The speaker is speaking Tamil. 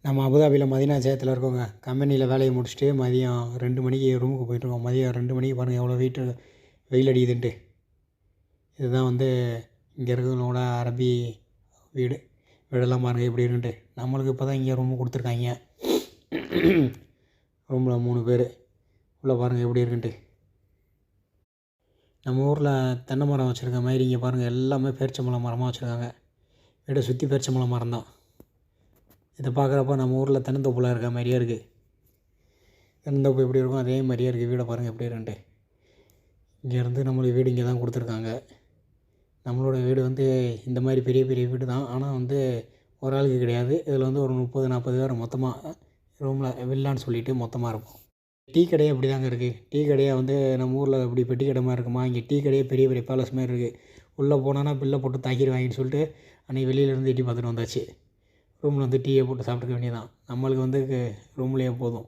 நம்ம அபுதாபியில் மதீனா சேத்துல இருக்கோங்க. கம்பெனியில் வேலையை முடிச்சுட்டு மதியம் 2 மணிக்கு ரூமுக்கு போயிட்டுருக்கோம். மதியம் 2 மணிக்கு பாருங்கள் எவ்வளோ வெயில் அடிக்குதுன்ட்டு. இதுதான் இங்கே இருக்கிறவங்களோட அரபி வீடு. வீடெல்லாம் பாருங்கள் எப்படி இருக்குன்ட்டு. நம்மளுக்கு இப்போ தான் இங்கே ரூமு கொடுத்துருக்காங்க. ரூமில் 3 பேர். உள்ளே பாருங்கள் எப்படி இருக்குன்ட்டு. நம்ம ஊரில் தென்னை மரம் வச்சுருக்க மாதிரி இங்கே பாருங்கள் எல்லாமே பேரிச்சம்பழம் மரமாக வச்சுருக்காங்க. வீடை சுற்றி பேரிச்சம்பழம் மரம் தான். இதை பார்க்குறப்ப நம்ம ஊரில் தென்னந்தோப்பில் இருக்க மாதிரியே இருக்குது. தென்னந்தோப்பு எப்படி இருக்கும் அதே மாதிரியே இருக்குது. வீடை பாருங்கள் எப்படி இருக்குன்ட்டு. இங்கேருந்து நம்மளுக்கு வீடு இங்கே தான் கொடுத்துருக்காங்க. நம்மளோட வீடு இந்த மாதிரி பெரிய பெரிய வீடு தான். ஆனால் ஒரு ஆளுக்கு கிடையாது. இதில் ஒரு 30-40 பேர் மொத்தமாக ரூமில் வில்லான்னு சொல்லிவிட்டு மொத்தமாக இருக்கும். டீ கடையே இப்படி தாங்க இருக்குது. டீ கடையை நம்ம ஊரில் இப்படி பெட்டி கடை மாதிரி இருக்குமா, இங்கே டீ கடையே பெரிய பெரிய பேலஸ் மாதிரி இருக்குது. உள்ளே போனோன்னா பில்லை போட்டு தாக்கிடுவாங்கன்னு சொல்லிட்டு அன்றைக்கி வெளியிலேருந்து எட்டி பார்த்துட்டு வந்தாச்சு. ரூமில் டீயை போட்டு சாப்பிட்டுக்க வேண்டியதான். நம்மளுக்கு ரூம்லேயே போதும்.